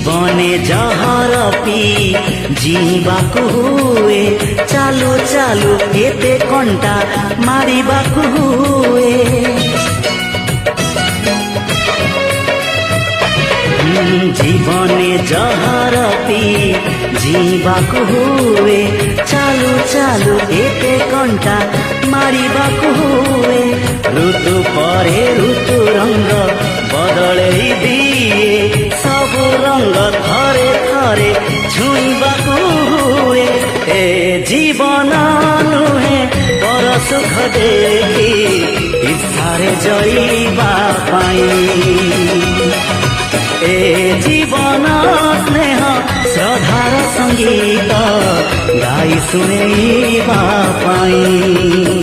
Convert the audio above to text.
जीवने जहर पी जीवाकु हुए चालू चालू एते कंटा मारिबाकु हुए जीवने जहर पी जीवाकु हुए चालू चालू एते कंटा मारिबाकु हुए ऋतु परे ऋतु रंग बदले दिए सब रंग थरे थरे छुईबाकु हुए ए जीवन नुहे पर सुख देखी इच्छारे जईबा पाई ए जीवन स्नेह श्रद्धार संगीत गाई सुनेबा पाई।